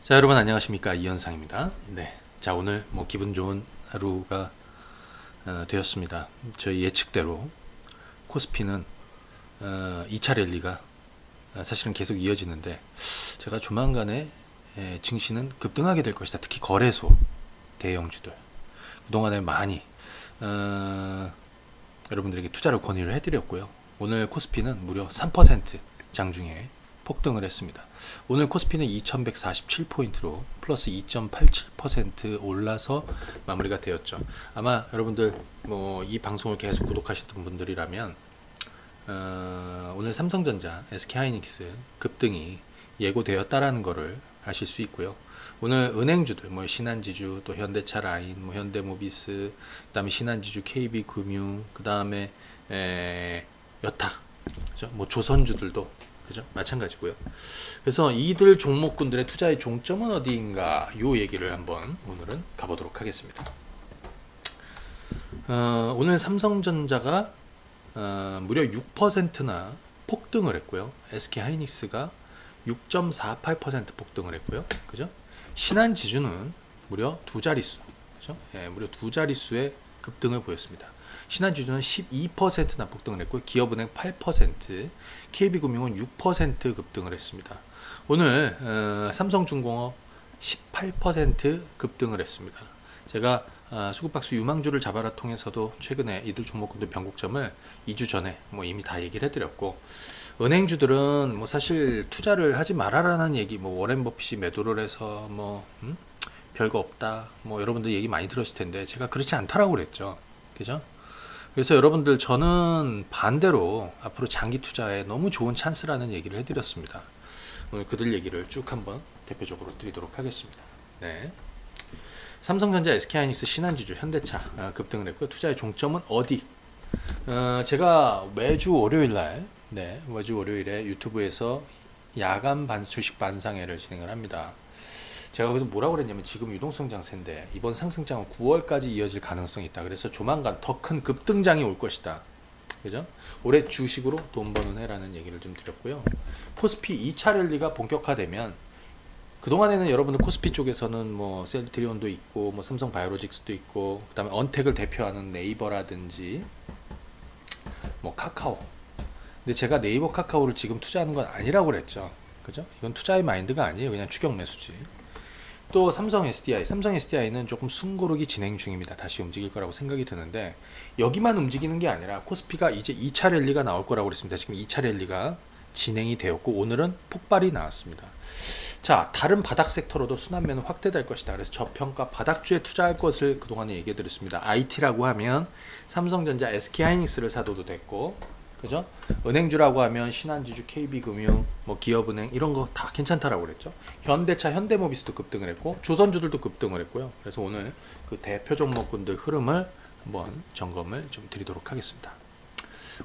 자, 여러분 안녕하십니까, 이현상입니다. 네, 자, 오늘 뭐 기분 좋은 하루가 되었습니다. 저희 예측대로 코스피는 2차 랠리가 사실은 계속 이어지는데, 제가 조만간에 증시는 급등하게 될 것이다. 특히 거래소 대형주들 그동안에 많이 여러분들에게 투자를 권유를 해드렸고요. 오늘 코스피는 무려 3% 장중에 폭등을 했습니다. 오늘 코스피는 2147포인트로 플러스 2.87% 올라서 마무리가 되었죠. 아마 여러분들 뭐 이 방송을 계속 구독하셨던 분들이라면 오늘 삼성전자, SK하이닉스 급등이 예고되었다라는 것을 아실 수 있고요. 오늘 은행주들 뭐 신한지주, 또 현대차라인, 뭐 현대모비스, 그다음에 신한지주, KB금융, 그다음에 여타, 그죠? 뭐 조선주들도 그죠? 마찬가지고요. 그래서 이들 종목군들의 투자의 종점은 어디인가, 요 얘기를 한번 오늘은 가보도록 하겠습니다. 오늘 삼성전자가 무려 6%나 폭등을 했고요. SK하이닉스가 6.48% 폭등을 했고요. 그죠? 신한지주는 무려 두 자릿수, 그죠? 예, 무려 두 자릿수의 급등을 보였습니다. 신한지주는 12%나 폭등을 했고, 기업은행 8%, KB금융은 6% 급등을 했습니다. 오늘 삼성중공업 18% 급등을 했습니다. 제가 수급박스 유망주를 잡아라 통해서도 최근에 이들 종목군들 변곡점을 2주 전에 뭐 이미 다 얘기를 해드렸고, 은행주들은 뭐 사실 투자를 하지 말아라는 얘기, 뭐 워렌 버핏이 매도를 해서 뭐 별거 없다, 뭐 여러분들 얘기 많이 들었을 텐데, 제가 그렇지 않다라고 그랬죠. 그죠? 그래서 여러분들, 저는 반대로 앞으로 장기 투자에 너무 좋은 찬스라는 얘기를 해드렸습니다. 오늘 그들 얘기를 쭉 한번 대표적으로 드리도록 하겠습니다. 네. 삼성전자, SK하이닉스, 신한지주, 현대차 급등을 했고요. 투자의 종점은 어디? 제가 매주 월요일날, 네, 매주 월요일에 유튜브에서 야간 주식 반상회를 진행을 합니다. 제가 거기서 뭐라고 그랬냐면, 지금 유동성 장세인데 이번 상승장은 9월까지 이어질 가능성이 있다. 그래서 조만간 더 큰 급등장이 올 것이다. 그죠? 올해 주식으로 돈 버는 해라는 얘기를 좀 드렸고요. 코스피 2차 랠리가 본격화되면, 그동안에는 여러분들 코스피 쪽에서는 뭐 셀트리온도 있고, 뭐 삼성바이오로직스도 있고, 그 다음에 언택을 대표하는 네이버라든지 뭐 카카오, 근데 제가 네이버 카카오를 지금 투자하는 건 아니라고 그랬죠. 그죠? 이건 투자의 마인드가 아니에요. 그냥 추격 매수지. 또 삼성 SDI는 조금 숨고르기 진행 중입니다. 다시 움직일 거라고 생각이 드는데, 여기만 움직이는 게 아니라 코스피가 이제 2차 랠리가 나올 거라고 그랬습니다. 지금 2차 랠리가 진행이 되었고, 오늘은 폭발이 나왔습니다. 자, 다른 바닥 섹터로도 순환매는 확대될 것이다. 그래서 저평가 바닥주에 투자할 것을 그동안에 얘기해 드렸습니다. IT라고 하면 삼성전자, SK하이닉스를 사둬도 됐고, 그죠? 은행주라고 하면 신한지주, KB금융, 뭐 기업은행, 이런 거 다 괜찮다라고 그랬죠. 현대차, 현대모비스도 급등을 했고, 조선주들도 급등을 했고요. 그래서 오늘 그 대표 종목군들 흐름을 한번 점검을 좀 드리도록 하겠습니다.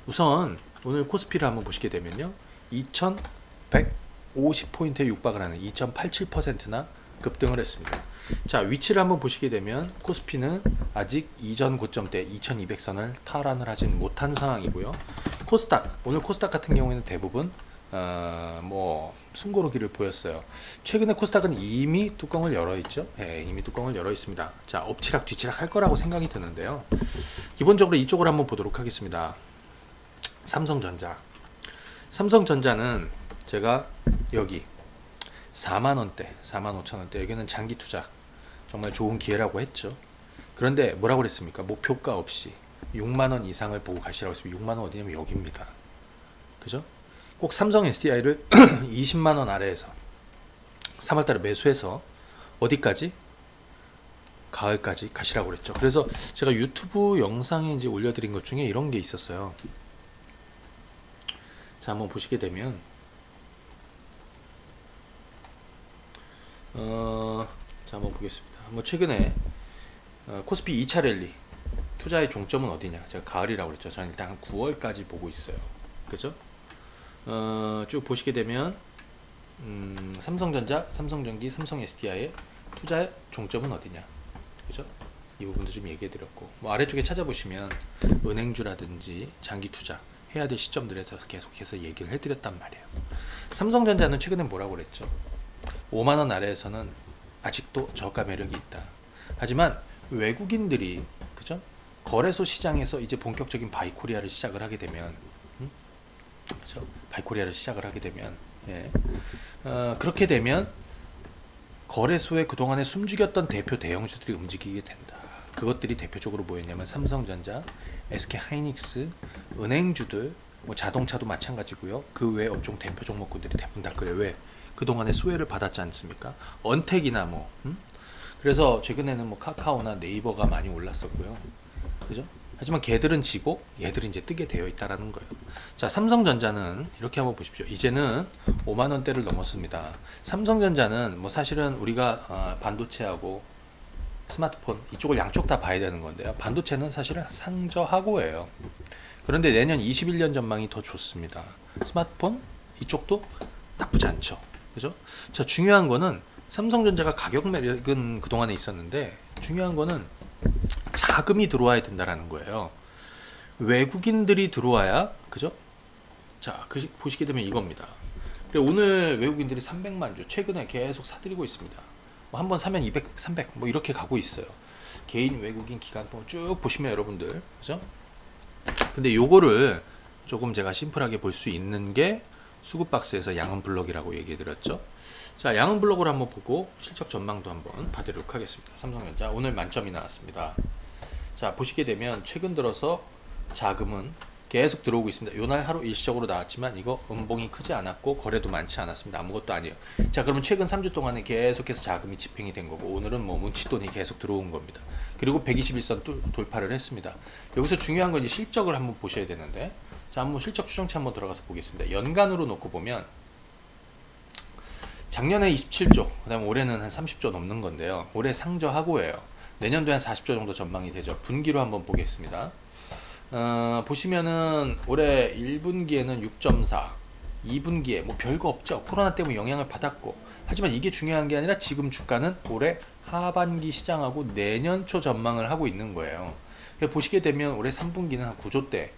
우선 오늘 코스피를 한번 보시게 되면요, 2150포인트에 육박을 하는 2.87%나 급등을 했습니다. 자, 위치를 한번 보시게 되면 코스피는 아직 이전 고점대 2200선을 탈환을 하진 못한 상황이고요. 코스닥, 오늘 코스닥 같은 경우에는 대부분 뭐 숨고르기를 보였어요. 최근에 코스닥은 이미 뚜껑을 열어 있죠. 네, 이미 뚜껑을 열어 있습니다. 자, 엎치락 뒤치락 할 거라고 생각이 드는데요. 기본적으로 이쪽을 한번 보도록 하겠습니다. 삼성전자는 제가 여기 4만원대, 45,000원대, 여기는 장기 투자 정말 좋은 기회라고 했죠. 그런데 뭐라고 그랬습니까? 목표가 없이 6만원 이상을 보고 가시라고 했으면, 6만원 어디냐면 여기입니다. 그죠? 꼭 삼성 SDI를 20만원 아래에서 3월달에 매수해서 어디까지? 가을까지 가시라고 그랬죠. 그래서 제가 유튜브 영상에 이제 올려드린 것 중에 이런 게 있었어요. 자, 한번 보시게 되면 자, 한번 보겠습니다. 뭐 최근에 코스피 2차 랠리 투자의 종점은 어디냐, 제가 가을이라고 그랬죠. 저는 일단 한 9월까지 보고 있어요. 그죠? 쭉 보시게 되면 삼성전자, 삼성전기, 삼성 SDI의 투자의 종점은 어디냐, 그죠? 이 부분도 좀 얘기해 드렸고, 뭐 아래쪽에 찾아보시면 은행주라든지 장기 투자 해야 될 시점들에서 계속해서 얘기를 해드렸단 말이에요. 삼성전자는 최근에 뭐라고 그랬죠? 5만 원 아래에서는 아직도 저가 매력이 있다. 하지만 외국인들이 그죠? 거래소 시장에서 이제 본격적인 바이코리아를 시작을 하게 되면 그죠? 바이코리아를 시작을 하게 되면 예. 그렇게 되면 거래소에 그동안에 숨죽였던 대표 대형주들이 움직이게 된다. 그것들이 대표적으로 뭐였냐면 삼성전자, SK하이닉스, 은행주들, 뭐 자동차도 마찬가지고요. 그 외 업종 대표 종목군들이 대부분 다 그래요. 왜? 그동안에 수혜를 받았지 않습니까? 언택이나 뭐 그래서 최근에는 뭐 카카오나 네이버가 많이 올랐었고요. 그죠? 하지만 걔들은 지고 얘들은 이제 뜨게 되어 있다라는 거예요. 자, 삼성전자는 이렇게 한번 보십시오. 이제는 5만 원대를 넘었습니다. 삼성전자는 뭐 사실은 우리가 반도체하고 스마트폰 이쪽을 양쪽 다 봐야 되는 건데요. 반도체는 사실은 상저하고예요. 그런데 내년 21년 전망이 더 좋습니다. 스마트폰 이쪽도 나쁘지 않죠. 그죠? 자, 중요한 거는 삼성전자가 가격 매력은 그동안에 있었는데 중요한 거는 자금이 들어와야 된다라는 거예요. 외국인들이 들어와야 그죠? 자, 보시게 되면 이겁니다. 오늘 외국인들이 300만 주 최근에 계속 사들이고 있습니다. 뭐 한번 사면 200, 300 뭐 이렇게 가고 있어요. 개인 외국인 기관통 쭉 보시면 여러분들 그죠? 근데 요거를 조금 제가 심플하게 볼 수 있는 게 수급박스에서 양은 블럭이라고 얘기해 드렸죠. 자, 양은 블럭을 한번 보고 실적 전망도 한번 봐드리도록 하겠습니다. 삼성전자 오늘 만점이 나왔습니다. 자, 보시게 되면 최근 들어서 자금은 계속 들어오고 있습니다. 요날 하루 일시적으로 나왔지만 이거 음봉이 크지 않았고 거래도 많지 않았습니다. 아무것도 아니에요. 자, 그러면 최근 3주 동안에 계속해서 자금이 집행이 된 거고 오늘은 뭐 뭉치돈이 계속 들어온 겁니다. 그리고 121선 돌파를 했습니다. 여기서 중요한 건 이제 실적을 한번 보셔야 되는데 자, 한번 실적 추정치 한번 들어가서 보겠습니다. 연간으로 놓고 보면 작년에 27조, 그 다음에 올해는 한 30조 넘는 건데요. 올해 상저하고예요. 내년도에 한 40조 정도 전망이 되죠. 분기로 한번 보겠습니다. 보시면은 올해 1분기에는 6.4, 2분기에 뭐 별거 없죠. 코로나 때문에 영향을 받았고 하지만 이게 중요한 게 아니라 지금 주가는 올해 하반기 시장하고 내년 초 전망을 하고 있는 거예요. 보시게 되면 올해 3분기는 한 9조대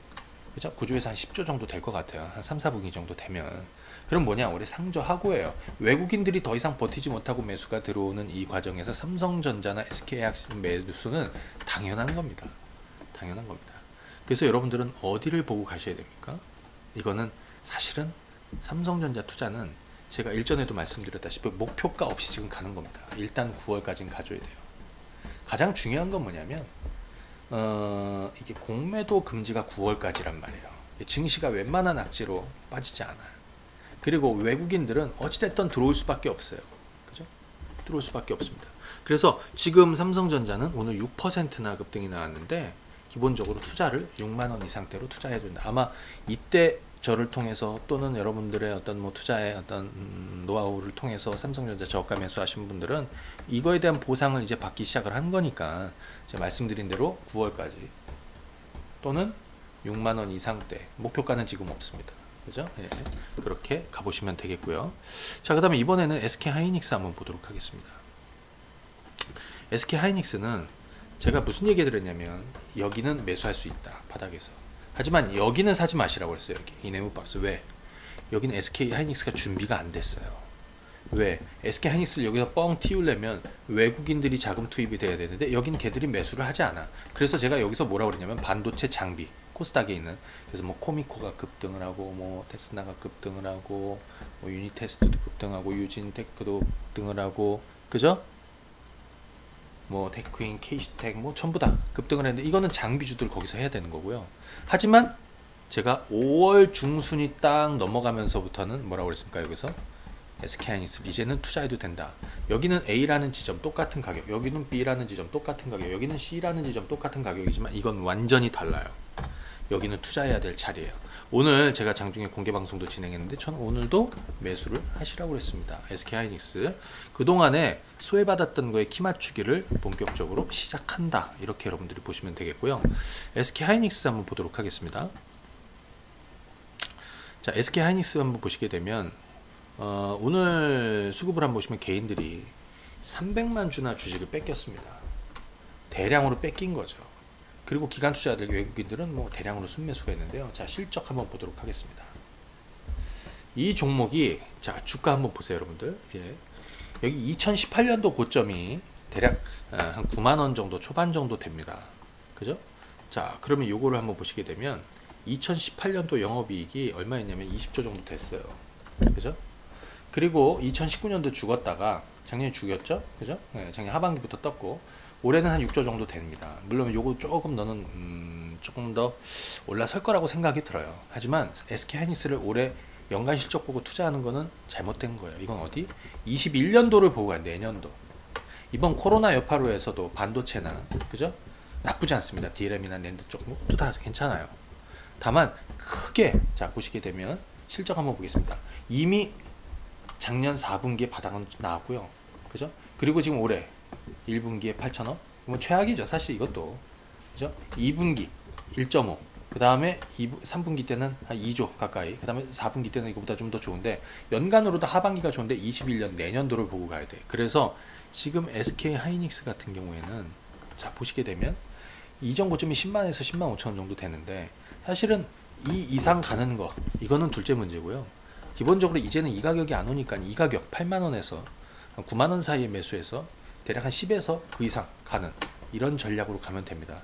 그죠? 9조에서 한 10조 정도 될 것 같아요. 한 3, 4분기 정도 되면. 그럼 뭐냐? 올해 상저하고예요. 외국인들이 더 이상 버티지 못하고 매수가 들어오는 이 과정에서 삼성전자나 SK하이닉스 매수는 당연한 겁니다. 당연한 겁니다. 그래서 여러분들은 어디를 보고 가셔야 됩니까? 이거는 사실은 삼성전자 투자는 제가 일전에도 말씀드렸다시피 목표가 없이 지금 가는 겁니다. 일단 9월까지는 가줘야 돼요. 가장 중요한 건 뭐냐면 이게 공매도 금지가 9월까지란 말이에요. 증시가 웬만한 악재로 빠지지 않아요. 그리고 외국인들은 어찌됐든 들어올 수밖에 없어요. 그죠? 들어올 수밖에 없습니다. 그래서 지금 삼성전자는 오늘 6%나 급등이 나왔는데 기본적으로 투자를 6만원 이상대로 투자해야 된다. 아마 이때 저를 통해서 또는 여러분들의 어떤 뭐 투자의 어떤 노하우를 통해서 삼성전자 저가 매수하신 분들은 이거에 대한 보상을 이제 받기 시작을 한 거니까 제가 말씀드린 대로 9월까지 또는 6만원 이상대 목표가는 지금 없습니다. 그죠? 예, 그렇게 가보시면 되겠고요. 자, 그 다음에 이번에는 SK하이닉스 한번 보도록 하겠습니다. SK하이닉스는 제가 무슨 얘기 드렸냐면 여기는 매수할 수 있다. 바닥에서. 하지만 여기는 사지 마시라고 했어요. 여기 이 네모박스. 왜? 여기는 SK하이닉스가 준비가 안 됐어요. 왜? SK하이닉스를 여기서 뻥 튀우려면 외국인들이 자금 투입이 돼야 되는데 여긴 걔들이 매수를 하지 않아. 그래서 제가 여기서 뭐라고 그랬냐면 반도체 장비 코스닥에 있는 그래서 뭐 코미코가 급등을 하고 뭐 테스나가 급등을 하고 뭐 유니테스트도 급등하고 유진테크도 급등을 하고 그죠? 뭐 테크인, 케이스텍 뭐 전부 다 급등을 했는데 이거는 장비주들 거기서 해야 되는 거고요. 하지만 제가 5월 중순이 딱 넘어가면서부터는 뭐라고 그랬습니까? 여기서 SK하이닉스 이제는 투자해도 된다. 여기는 A라는 지점 똑같은 가격, 여기는 B라는 지점 똑같은 가격, 여기는 C라는 지점 똑같은 가격이지만 이건 완전히 달라요. 여기는 투자해야 될 자리예요. 오늘 제가 장중에 공개 방송도 진행했는데 저는 오늘도 매수를 하시라고 그랬습니다. SK하이닉스 그동안에 소외받았던 거에 키 맞추기를 본격적으로 시작한다. 이렇게 여러분들이 보시면 되겠고요. SK하이닉스 한번 보도록 하겠습니다. 자, SK하이닉스 한번 보시게 되면 오늘 수급을 한번 보시면 개인들이 300만 주나 주식을 뺏겼습니다. 대량으로 뺏긴 거죠. 그리고 기관 투자들 외국인들은 뭐 대량으로 순매수가 있는데요. 자, 실적 한번 보도록 하겠습니다. 이 종목이 자 주가 한번 보세요, 여러분들. 예. 여기 2018년도 고점이 대략 한 9만 원 정도 초반 정도 됩니다. 그죠? 자, 그러면 요거를 한번 보시게 되면 2018년도 영업이익이 얼마였냐면 20조 정도 됐어요. 그죠? 그리고 2019년도 죽었다가 작년에 죽였죠? 그죠? 네, 작년 하반기부터 떴고 올해는 한 6조 정도 됩니다. 물론 요거 조금 너는 조금 더 올라설 거라고 생각이 들어요. 하지만 SK하이닉스를 올해 연간 실적 보고 투자하는 거는 잘못된 거예요. 이건 어디? 21년도를 보고 가요. 내년도. 이번 코로나 여파로에서도 반도체나 그죠? 나쁘지 않습니다. DRAM이나 낸드 쪽 모두 다 괜찮아요. 다만 크게 자 보시게 되면 실적 한번 보겠습니다. 이미 작년 4분기에 바닥은 나왔고요. 그죠? 그리고 지금 올해 1분기에 8천억. 뭐 최악이죠. 사실 이것도. 그죠? 2분기 1.5. 그 다음에 3분기 때는 한 2조 가까이. 그 다음에 4분기 때는 이거보다 좀 더 좋은데 연간으로도 하반기가 좋은데 21년 내년도를 보고 가야 돼. 그래서 지금 SK하이닉스 같은 경우에는 자 보시게 되면 이전 고점이 10만에서 10만 5천 원 정도 되는데 사실은 이 이상 가는 거 이거는 둘째 문제고요. 기본적으로 이제는 이 가격이 안 오니까 이 가격 8만원에서 9만원 사이에 매수해서 대략 한 10에서 그 이상 가는 이런 전략으로 가면 됩니다.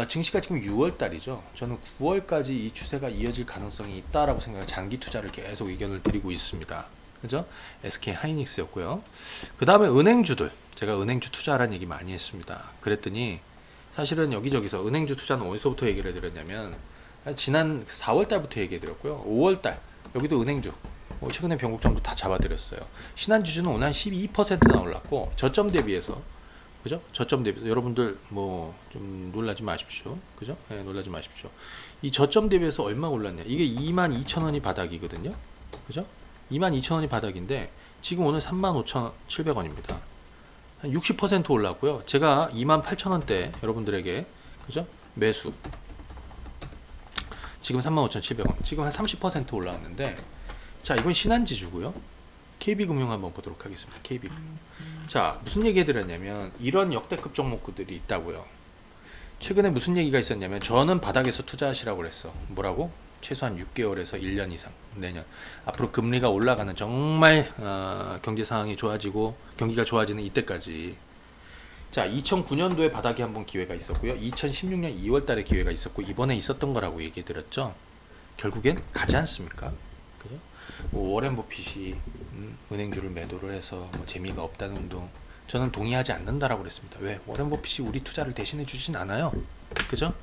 증시가 지금 6월달이죠. 저는 9월까지 이 추세가 이어질 가능성이 있다라고 생각해 장기 투자를 계속 의견을 드리고 있습니다. 그죠? SK하이닉스였고요. 그 다음에 은행주들 제가 은행주 투자하라는 얘기 많이 했습니다. 그랬더니 사실은 여기저기서 은행주 투자는 어디서부터 얘기를 해드렸냐면 지난 4월달부터 얘기해드렸고요. 5월달 여기도 은행주 최근에 변곡점도 다 잡아드렸어요. 신한지주는 오늘 한 12%나 올랐고 저점 대비해서 그죠? 저점 대비해서 여러분들 뭐 좀 놀라지 마십시오. 그죠? 네, 놀라지 마십시오. 이 저점 대비해서 얼마 올랐냐? 이게 22,000원이 바닥이거든요. 그죠? 22,000원이 바닥인데 지금 오늘 35,700원입니다. 한 60% 올랐고요. 제가 28,000원대 여러분들에게 그죠? 매수 지금 35,700원 지금 한 30% 올라왔는데 자 이건 신한지주고요. KB금융 한번 보도록 하겠습니다. KB금융. 자 무슨 얘기 해드렸냐면 이런 역대급 종목들이 있다고요. 최근에 무슨 얘기가 있었냐면 저는 바닥에서 투자하시라고 그랬어. 뭐라고? 최소한 6개월에서 1년 이상 내년 앞으로 금리가 올라가는 정말 경제 상황이 좋아지고 경기가 좋아지는 이때까지 자 2009년도에 바닥이 한번 기회가 있었고요. 2016년 2월 달에 기회가 있었고 이번에 있었던 거라고 얘기 드렸죠. 결국엔 가지 않습니까? 그죠? 뭐 워렌 버핏이 은행주를 매도를 해서 뭐 재미가 없다는 운동 저는 동의하지 않는다라고 그랬습니다. 왜? 워렌 버핏이 우리 투자를 대신해 주진 않아요. 그죠?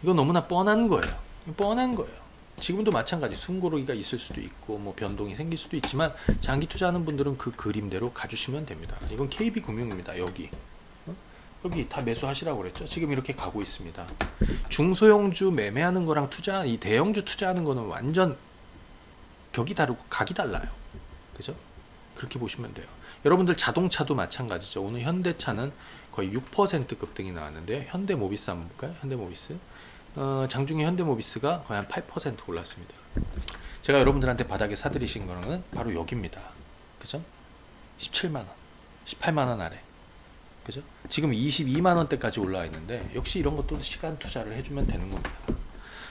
이거 너무나 뻔한 거예요. 뻔한 거예요. 지금도 마찬가지 숨고르기가 있을 수도 있고 뭐 변동이 생길 수도 있지만 장기 투자하는 분들은 그 그림대로 가주시면 됩니다. 이건 KB금융입니다. 여기 여기 다 매수하시라고 그랬죠. 지금 이렇게 가고 있습니다. 중소형주 매매하는 거랑 투자 이 대형주 투자하는 거는 완전 격이 다르고 각이 달라요. 그죠? 그렇게 보시면 돼요. 여러분들 자동차도 마찬가지죠. 오늘 현대차는 거의 6% 급등이 나왔는데 현대모비스 한번 볼까요? 현대모비스 장중에 현대모비스가 거의 한 8% 올랐습니다. 제가 여러분들한테 바닥에 사드리신 거는 바로 여기입니다. 그죠? 17만원 18만원 아래 그죠? 지금 22만원대까지 올라와 있는데 역시 이런 것도 시간 투자를 해주면 되는 겁니다.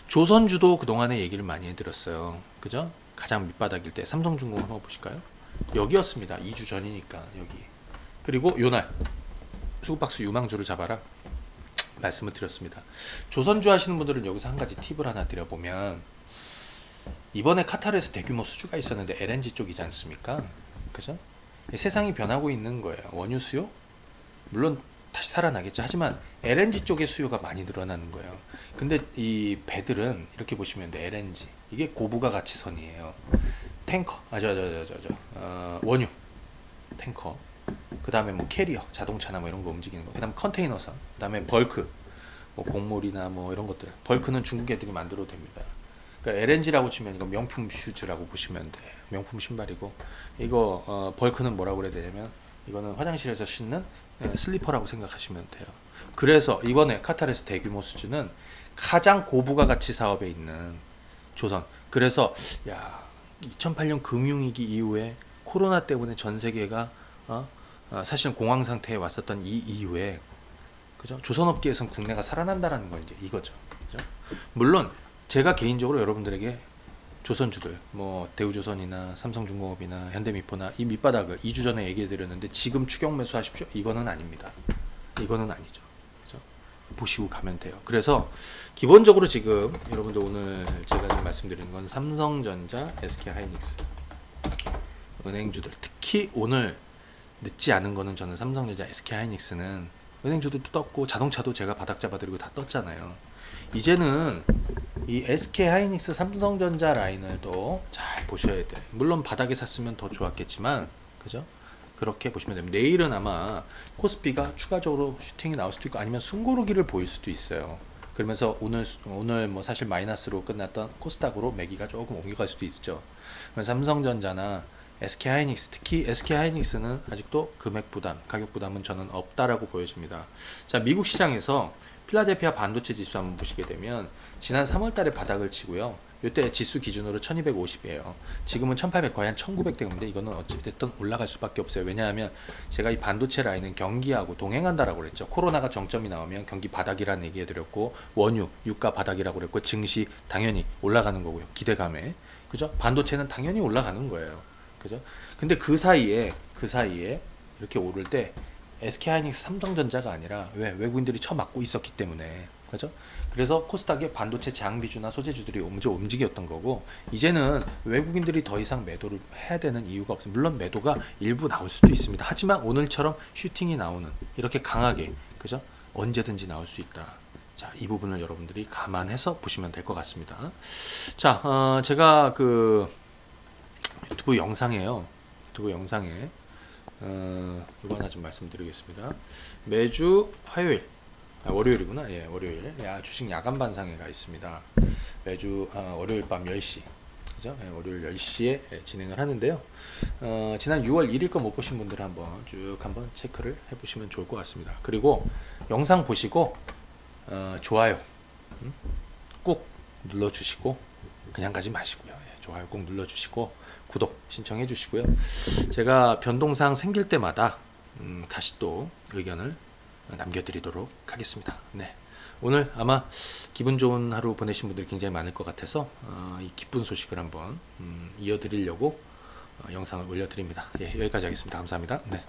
조선주도 그동안에 얘기를 많이 해드렸어요. 그죠? 가장 밑바닥일 때 삼성중공 한번 보실까요? 여기였습니다. 2주 전이니까 여기. 그리고 요날 수급박스 유망주를 잡아라 말씀을 드렸습니다. 조선주 하시는 분들은 여기서 한 가지 팁을 하나 드려보면 이번에 카타르에서 대규모 수주가 있었는데 LNG 쪽이지 않습니까? 그죠? 세상이 변하고 있는 거예요. 원유 수요? 물론 다시 살아나겠죠. 하지만 LNG 쪽의 수요가 많이 늘어나는 거예요. 근데 이 배들은 이렇게 보시면 돼. LNG 이게 고부가 가치선이에요. 탱커, 원유, 탱커, 그 다음에 뭐 캐리어, 자동차나 뭐 이런 거 움직이는 거, 그 다음에 컨테이너선, 그 다음에 벌크, 뭐 곡물이나 뭐 이런 것들. 벌크는 중국 애들이 만들어도 됩니다. 그러니까 LNG라고 치면 이거 명품 슈즈라고 보시면 돼. 명품 신발이고, 이거 벌크는 뭐라고 그래야 되냐면 이거는 화장실에서 신는 슬리퍼라고 생각하시면 돼요. 그래서 이번에 카타르에서 대규모 수주는 가장 고부가 가치 사업에 있는 조선. 그래서 야 2008년 금융위기 이후에 코로나 때문에 전 세계가 사실은 공황 상태에 왔었던 이 이후에 그죠? 조선업계에서는 국내가 살아난다라는 거 이제 이거죠. 그죠? 물론 제가 개인적으로 여러분들에게 조선주들 뭐 대우조선이나 삼성중공업이나 현대미포나 이 밑바닥을 2주 전에 얘기해 드렸는데 지금 추격 매수하십시오. 이거는 아닙니다. 이거는 아니죠. 그죠? 보시고 가면 돼요. 그래서 기본적으로 지금 여러분들 오늘 제가 지금 말씀드리는 건 삼성전자, SK하이닉스, 은행주들, 특히 오늘 늦지 않은 거는 저는 삼성전자, SK하이닉스는 은행주들도 떴고 자동차도 제가 바닥 잡아드리고 다 떴잖아요. 이제는 이 SK하이닉스, 삼성전자 라인을 또 잘 보셔야 돼. 물론 바닥에 샀으면 더 좋았겠지만, 그죠? 그렇게 보시면 됩니다. 내일은 아마 코스피가 추가적으로 슈팅이 나올 수도 있고 아니면 숨고르기를 보일 수도 있어요. 그러면서 오늘 뭐 사실 마이너스로 끝났던 코스닥으로 매기가 조금 옮겨갈 수도 있죠. 삼성전자나 SK하이닉스, 특히 SK하이닉스는 아직도 금액 부담, 가격 부담은 저는 없다라고 보여집니다. 자, 미국 시장에서 필라델피아 반도체 지수 한번 보시게 되면 지난 3월 달에 바닥을 치고요. 이때 지수 기준으로 1250이에요. 지금은 1800 거의 한 1900대인데 이거는 어찌됐든 올라갈 수밖에 없어요. 왜냐하면 제가 이 반도체 라인은 경기하고 동행한다라고 그랬죠. 코로나가 정점이 나오면 경기 바닥이라는 얘기 해드렸고 원유, 유가 바닥이라고 그랬고 증시 당연히 올라가는 거고요. 기대감에. 그죠? 반도체는 당연히 올라가는 거예요. 그죠? 근데 그 사이에 이렇게 오를 때 SK하이닉스, 삼성전자가 아니라 외국인들이 쳐맞고 있었기 때문에 그죠? 그래서 코스닥의 반도체 장비주나 소재주들이 움직였던 거고 이제는 외국인들이 더 이상 매도를 해야 되는 이유가 없습니다. 물론 매도가 일부 나올 수도 있습니다. 하지만 오늘처럼 슈팅이 나오는 이렇게 강하게 그죠? 언제든지 나올 수 있다. 자, 이 부분을 여러분들이 감안해서 보시면 될 것 같습니다. 자, 제가 그 유튜브 영상에 이거 하나 좀 말씀드리겠습니다. 매주 화요일, 월요일이구나. 예, 월요일. 주식 야간 반상회가 있습니다. 매주 월요일 밤 10시. 그죠? 예, 월요일 10시에 진행을 하는데요. 지난 6월 1일 거 못 보신 분들은 한번 체크를 해 보시면 좋을 것 같습니다. 그리고 영상 보시고 좋아요 꾹 눌러 주시고 그냥 가지 마시고요. 예, 좋아요 꼭 눌러 주시고 구독 신청해 주시고요. 제가 변동사항 생길 때마다 다시 또 의견을 남겨드리도록 하겠습니다. 네, 오늘 아마 기분 좋은 하루 보내신 분들이 굉장히 많을 것 같아서 이 기쁜 소식을 한번 이어드리려고 영상을 올려드립니다. 예, 여기까지 하겠습니다. 감사합니다. 네.